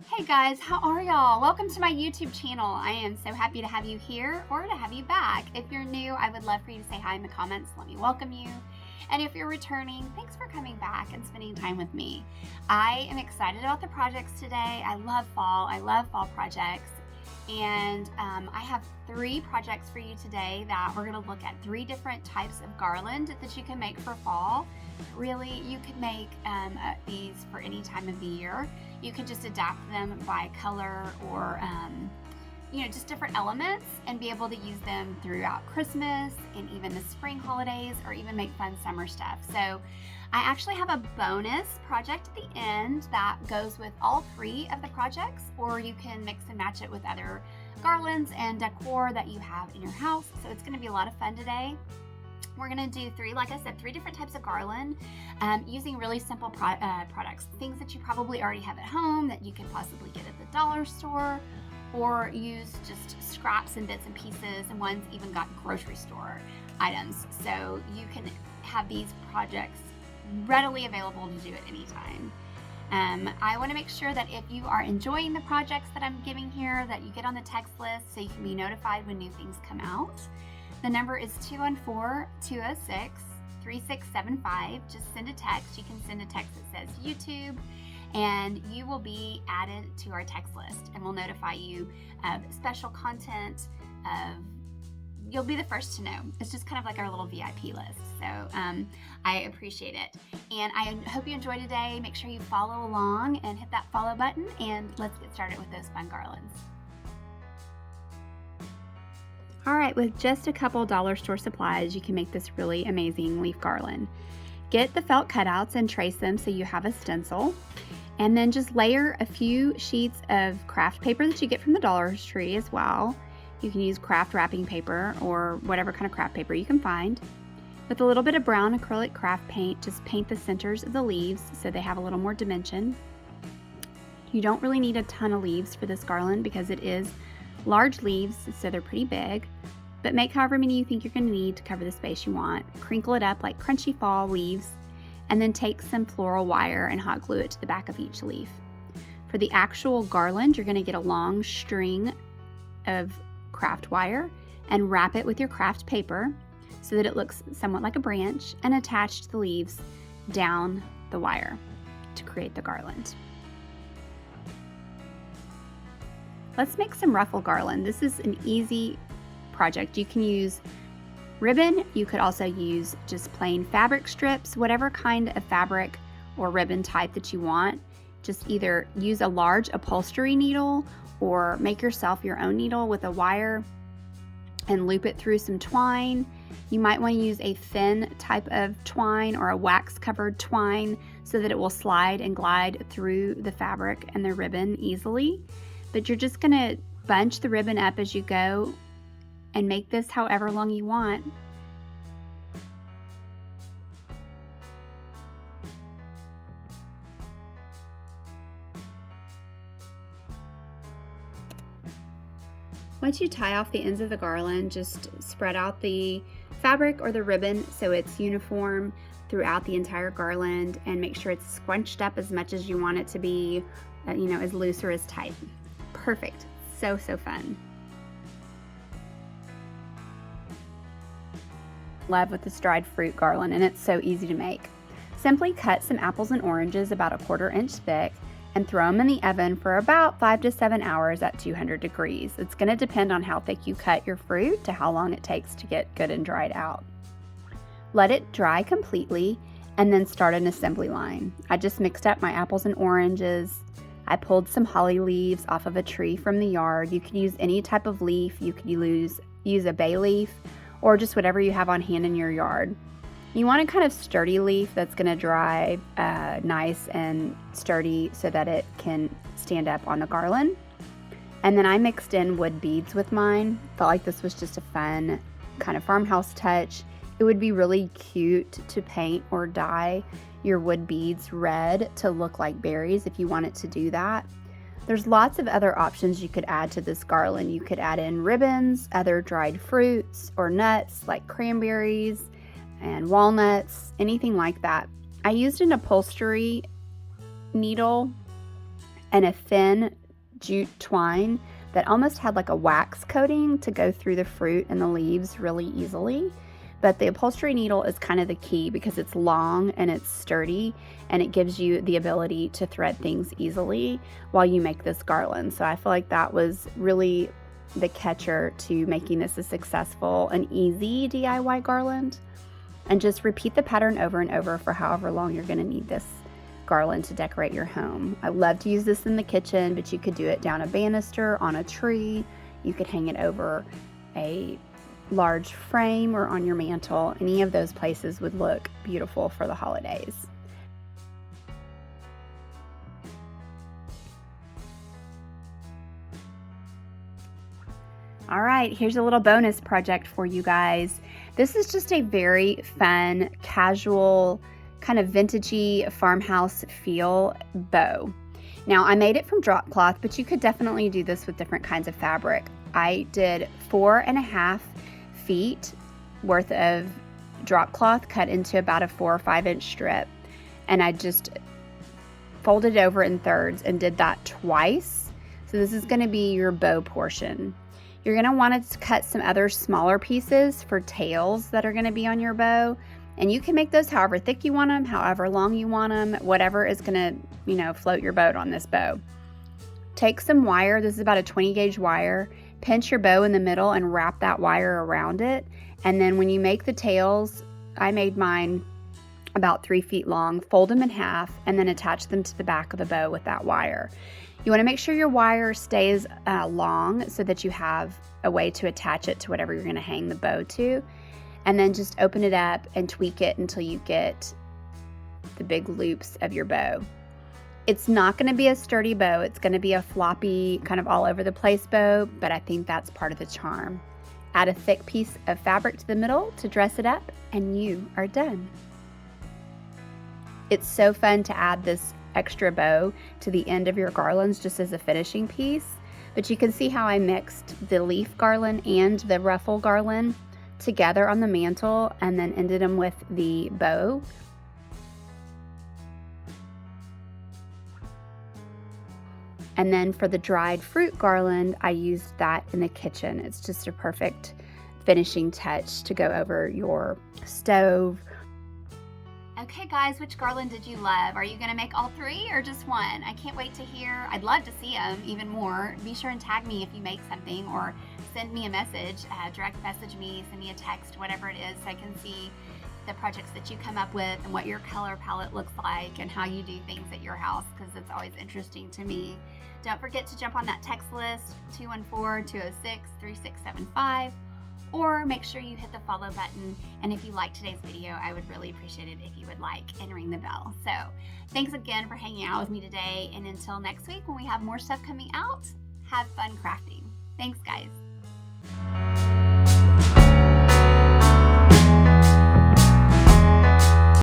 Hey guys, how are y'all? Welcome to my YouTube channel. I am so happy to have you here or to have you back. If you're new, I would love for you to say hi in the comments. Let me welcome you. And if you're returning, thanks for coming back and spending time with me. I am excited about the projects today. I love fall. I love fall projects. And I have 3 projects for you today that we're going to look at 3 different types of garland that you can make for fall. Really, you could make these for any time of the year. You could just adapt them by color or just different elements and be able to use them throughout Christmas and even the spring holidays, or even make fun summer stuff. So I actually have a bonus project at the end that goes with all 3 of the projects, or you can mix and match it with other garlands and decor that you have in your house. So it's going to be a lot of fun today. We're going to do 3, like I said, 3 different types of garland using really simple products. Things that you probably already have at home that you could possibly get at the dollar store, or use just scraps and bits and pieces, and one's even got grocery store items. So you can have these projects readily available to do at any time. I want to make sure that if you are enjoying the projects that I'm giving here, that you get on the text list so you can be notified when new things come out. The number is 214-206-3675. Just send a text. You can send a text that says YouTube, and you will be added to our text list, and we'll notify you of special content. You'll be the first to know. It's just kind of like our little VIP list. So I appreciate it. And I hope you enjoy today. Make sure you follow along and hit that follow button, and let's get started with those fun garlands. All right, with just a couple dollar store supplies, you can make this really amazing leaf garland. Get the felt cutouts and trace them so you have a stencil. And then just layer a few sheets of craft paper that you get from the Dollar Tree as well. You can use craft wrapping paper or whatever kind of craft paper you can find. With a little bit of brown acrylic craft paint, just paint the centers of the leaves so they have a little more dimension. You don't really need a ton of leaves for this garland because it is large leaves, so they're pretty big, but make however many you think you're going to need to cover the space you want. Crinkle it up like crunchy fall leaves, and then take some floral wire and hot glue it to the back of each leaf. For the actual garland, you're going to get a long string of craft wire and wrap it with your craft paper so that it looks somewhat like a branch, and attach the leaves down the wire to create the garland. Let's make some ruffle garland. This is an easy project. You can use ribbon. You could also use just plain fabric strips, whatever kind of fabric or ribbon type that you want. Just either use a large upholstery needle or make yourself your own needle with a wire and loop it through some twine. You might want to use a thin type of twine or a wax covered twine so that it will slide and glide through the fabric and the ribbon easily. But you're just going to bunch the ribbon up as you go and make this however long you want. Once you tie off the ends of the garland, just spread out the fabric or the ribbon so it's uniform throughout the entire garland, and make sure it's scrunched up as much as you want it to be, as loose or as tight. Perfect. So fun. Love with this dried fruit garland, and it's so easy to make. Simply cut some apples and oranges about a 1/4 inch thick and throw them in the oven for about 5 to 7 hours at 200 degrees. It's going to depend on how thick you cut your fruit to how long it takes to get good and dried out. Let it dry completely and then start an assembly line. I just mixed up my apples and oranges. I pulled some holly leaves off of a tree from the yard. You could use any type of leaf. You could use a bay leaf or just whatever you have on hand in your yard. You want a kind of sturdy leaf that's going to dry nice and sturdy so that it can stand up on the garland. And then I mixed in wood beads with mine. Felt like this was just a fun kind of farmhouse touch. It would be really cute to paint or dye your wood beads red to look like berries if you wanted to do that. There's lots of other options you could add to this garland. You could add in ribbons, other dried fruits, or nuts like cranberries and walnuts, anything like that. I used an upholstery needle and a thin jute twine that almost had like a wax coating to go through the fruit and the leaves really easily. But the upholstery needle is kind of the key because it's long and it's sturdy, and it gives you the ability to thread things easily while you make this garland. So I feel like that was really the catcher to making this a successful and easy DIY garland. And just repeat the pattern over and over for however long you're going to need this garland to decorate your home. I love to use this in the kitchen, but you could do it down a banister, on a tree. You could hang it over a large frame or on your mantle. Any of those places would look beautiful for the holidays. All right, here's a little bonus project for you guys. This is just a very fun, casual, kind of vintagey farmhouse feel bow. Now, I made it from drop cloth, but you could definitely do this with different kinds of fabric. I did 4.5 feet worth of drop cloth cut into about a 4 or 5 inch strip, and I just folded over in thirds and did that twice. So this is going to be your bow portion. You're going to want to cut some other smaller pieces for tails that are going to be on your bow, and you can make those however thick you want them, however long you want them, whatever is going to, float your boat on this bow. Take some wire. This is about a 20 gauge wire. Pinch your bow in the middle and wrap that wire around it. And then when you make the tails, I made mine about 3 feet long, fold them in half, and then attach them to the back of the bow with that wire. You want to make sure your wire stays long so that you have a way to attach it to whatever you're going to hang the bow to. And then just open it up and tweak it until you get the big loops of your bow. It's not going to be a sturdy bow. It's going to be a floppy, kind of all over the place bow, but I think that's part of the charm. Add a thick piece of fabric to the middle to dress it up, and you are done. It's so fun to add this extra bow to the end of your garlands just as a finishing piece, but you can see how I mixed the leaf garland and the ruffle garland together on the mantle and then ended them with the bow. And then for the dried fruit garland, I used that in the kitchen. It's just a perfect finishing touch to go over your stove. Okay guys, which garland did you love? Are you gonna make all 3 or just one? I can't wait to hear. I'd love to see them even more. Be sure and tag me if you make something, or send me a message, direct message me, send me a text, whatever it is, so I can see the projects that you come up with and what your color palette looks like and how you do things at your house, because it's always interesting to me. Don't forget to jump on that text list, 214-206-3675, or make sure you hit the follow button. And if you liked today's video, I would really appreciate it if you would like and ring the bell. So thanks again for hanging out with me today, and until next week when we have more stuff coming out, have fun crafting. Thanks guys.